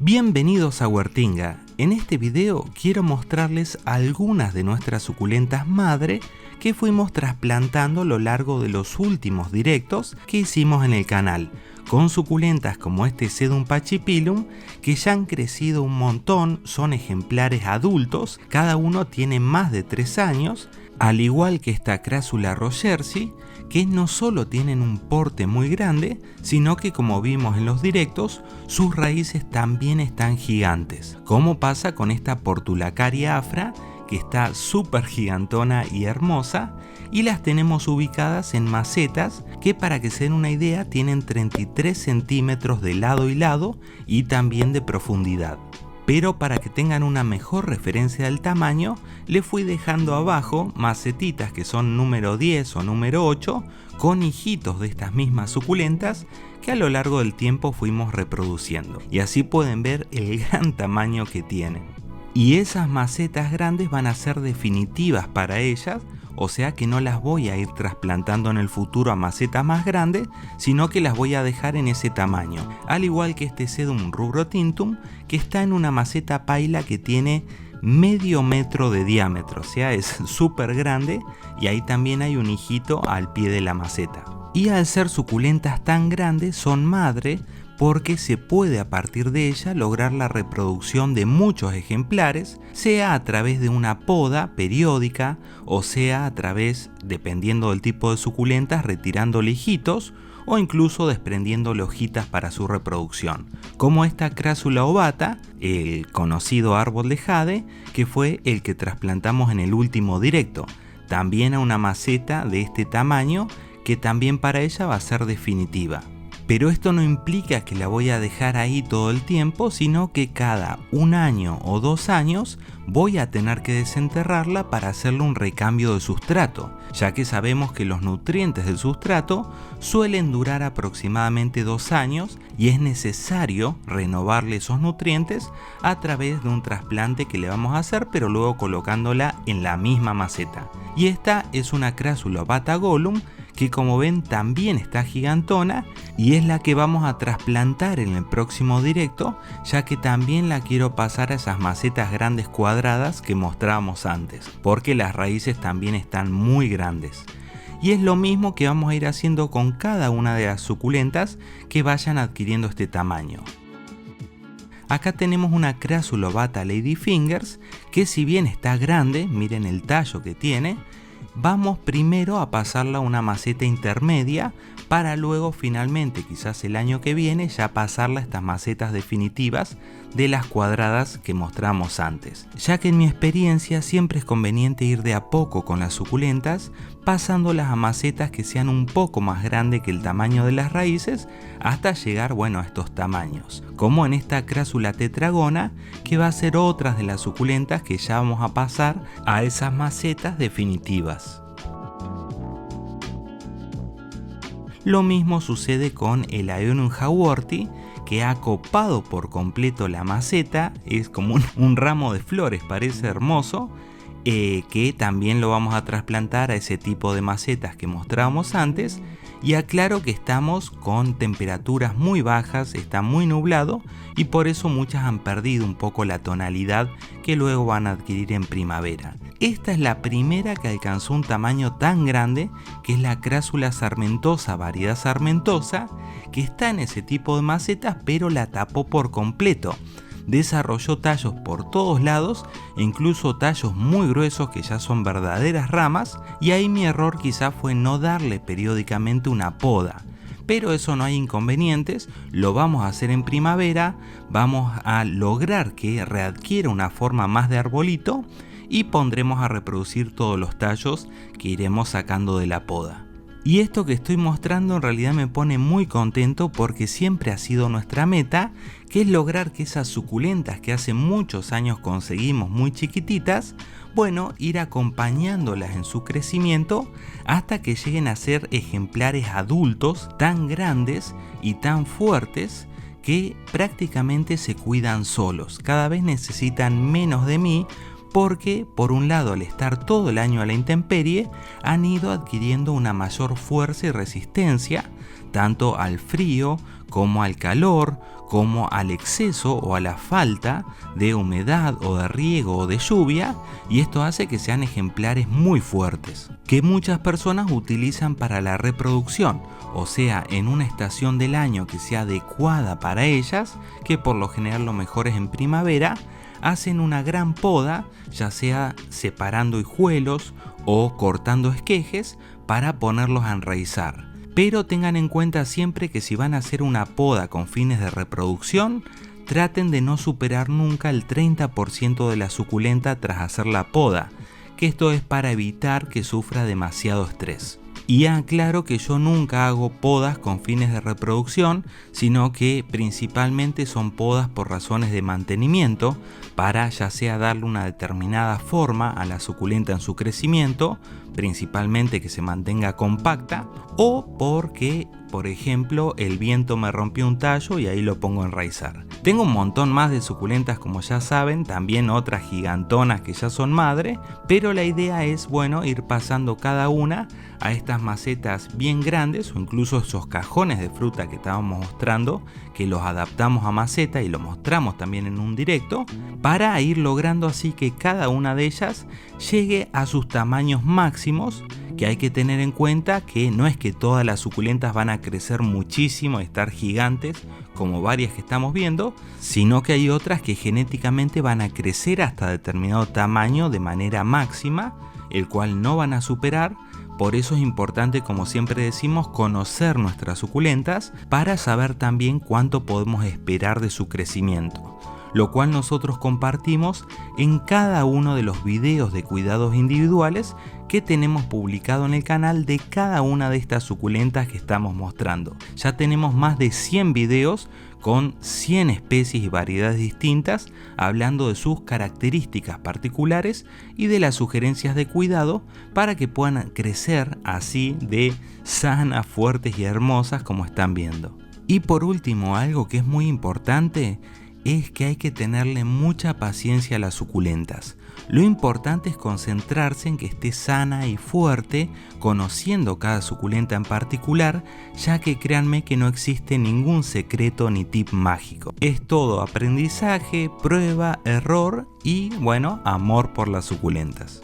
Bienvenidos a Huertinga. En este video quiero mostrarles algunas de nuestras suculentas madre que fuimos trasplantando a lo largo de los últimos directos que hicimos en el canal, con suculentas como este Sedum pachypilum que ya han crecido un montón, son ejemplares adultos, cada uno tiene más de 3 años, al igual que esta Crassula rogersi, que no solo tienen un porte muy grande, sino que como vimos en los directos, sus raíces también están gigantes, como pasa con esta Portulacaria afra, que está súper gigantona y hermosa, y las tenemos ubicadas en macetas que, para que se den una idea, tienen 33 centímetros de lado y lado y también de profundidad. Pero para que tengan una mejor referencia del tamaño, le fui dejando abajo macetitas que son número 10 o número 8 con hijitos de estas mismas suculentas que a lo largo del tiempo fuimos reproduciendo. Y así pueden ver el gran tamaño que tienen. Y esas macetas grandes van a ser definitivas para ellas, o sea que no las voy a ir trasplantando en el futuro a macetas más grandes, sino que las voy a dejar en ese tamaño. Al igual que este Sedum rubrotintum, que está en una maceta paila que tiene medio metro de diámetro, o sea es súper grande, y ahí también hay un hijito al pie de la maceta. Y al ser suculentas tan grandes son madre, porque se puede a partir de ella lograr la reproducción de muchos ejemplares, sea a través de una poda periódica o sea a través, dependiendo del tipo de suculentas, retirándole hijitos o incluso desprendiéndole hojitas para su reproducción, como esta Crassula ovata, el conocido árbol de jade, que fue el que trasplantamos en el último directo, también a una maceta de este tamaño que también para ella va a ser definitiva. Pero esto no implica que la voy a dejar ahí todo el tiempo, sino que cada 1 año o 2 años voy a tener que desenterrarla para hacerle un recambio de sustrato, ya que sabemos que los nutrientes del sustrato suelen durar aproximadamente 2 años y es necesario renovarle esos nutrientes a través de un trasplante que le vamos a hacer, pero luego colocándola en la misma maceta. Y esta es una Crassula ovata Gollum, que como ven también está gigantona y es la que vamos a trasplantar en el próximo directo, ya que también la quiero pasar a esas macetas grandes cuadradas que mostrábamos antes, porque las raíces también están muy grandes. Y es lo mismo que vamos a ir haciendo con cada una de las suculentas que vayan adquiriendo este tamaño. Acá tenemos una Crassula ovata Ladyfingers que, si bien está grande, miren el tallo que tiene, vamos primero a pasarla a una maceta intermedia para luego finalmente, quizás el año que viene, ya pasarla a estas macetas definitivas de las cuadradas que mostramos antes. Ya que en mi experiencia siempre es conveniente ir de a poco con las suculentas, pasándolas a macetas que sean un poco más grandes que el tamaño de las raíces, hasta llegar, bueno, a estos tamaños. Como en esta Crassula tetragona, que va a ser otra de las suculentas que ya vamos a pasar a esas macetas definitivas. Lo mismo sucede con el Aeonium haworthi, que ha copado por completo la maceta, es como un ramo de flores, parece hermoso, que también lo vamos a trasplantar a ese tipo de macetas que mostrábamos antes. Y aclaro que estamos con temperaturas muy bajas, está muy nublado y por eso muchas han perdido un poco la tonalidad que luego van a adquirir en primavera. Esta es la primera que alcanzó un tamaño tan grande, que es la Crassula sarmentosa, variedad sarmentosa, que está en ese tipo de macetas pero la tapó por completo. Desarrolló tallos por todos lados e incluso tallos muy gruesos que ya son verdaderas ramas, y ahí mi error quizá fue no darle periódicamente una poda. Pero eso no hay inconvenientes, lo vamos a hacer en primavera, vamos a lograr que readquiera una forma más de arbolito y pondremos a reproducir todos los tallos que iremos sacando de la poda. Y esto que estoy mostrando en realidad me pone muy contento, porque siempre ha sido nuestra meta, que es lograr que esas suculentas que hace muchos años conseguimos muy chiquititas, bueno, ir acompañándolas en su crecimiento hasta que lleguen a ser ejemplares adultos tan grandes y tan fuertes que prácticamente se cuidan solos. Cada vez necesitan menos de mí, porque por un lado, al estar todo el año a la intemperie, han ido adquiriendo una mayor fuerza y resistencia, tanto al frío como al calor, como al exceso o a la falta de humedad o de riego o de lluvia, y esto hace que sean ejemplares muy fuertes, que muchas personas utilizan para la reproducción, o sea, en una estación del año que sea adecuada para ellas, que por lo general lo mejor es en primavera. Hacen una gran poda, ya sea separando hijuelos o cortando esquejes para ponerlos a enraizar. Pero tengan en cuenta siempre que si van a hacer una poda con fines de reproducción, traten de no superar nunca el 30% de la suculenta tras hacer la poda, que esto es para evitar que sufra demasiado estrés. Y aclaro que yo nunca hago podas con fines de reproducción, sino que principalmente son podas por razones de mantenimiento, para ya sea darle una determinada forma a la suculenta en su crecimiento, principalmente que se mantenga compacta, o porque, por ejemplo, el viento me rompió un tallo y ahí lo pongo a enraizar. Tengo un montón más de suculentas, como ya saben, también otras gigantonas que ya son madre, pero la idea es, bueno, ir pasando cada una a estas macetas bien grandes, o incluso esos cajones de fruta que estábamos mostrando, que los adaptamos a maceta y lo mostramos también en un directo, para ir logrando así que cada una de ellas llegue a sus tamaños máximos, que hay que tener en cuenta que no es que todas las suculentas van a crecer muchísimo y estar gigantes como varias que estamos viendo, sino que hay otras que genéticamente van a crecer hasta determinado tamaño de manera máxima, el cual no van a superar. Por eso es importante, como siempre decimos, conocer nuestras suculentas para saber también cuánto podemos esperar de su crecimiento, lo cual nosotros compartimos en cada uno de los videos de cuidados individuales que tenemos publicado en el canal de cada una de estas suculentas que estamos mostrando. Ya tenemos más de 100 videos con 100 especies y variedades distintas, hablando de sus características particulares y de las sugerencias de cuidado para que puedan crecer así de sanas, fuertes y hermosas como están viendo. Y por último, algo que es muy importante es que hay que tenerle mucha paciencia a las suculentas. Lo importante es concentrarse en que esté sana y fuerte, conociendo cada suculenta en particular, ya que créanme que no existe ningún secreto ni tip mágico. Es todo aprendizaje, prueba, error y, bueno, amor por las suculentas.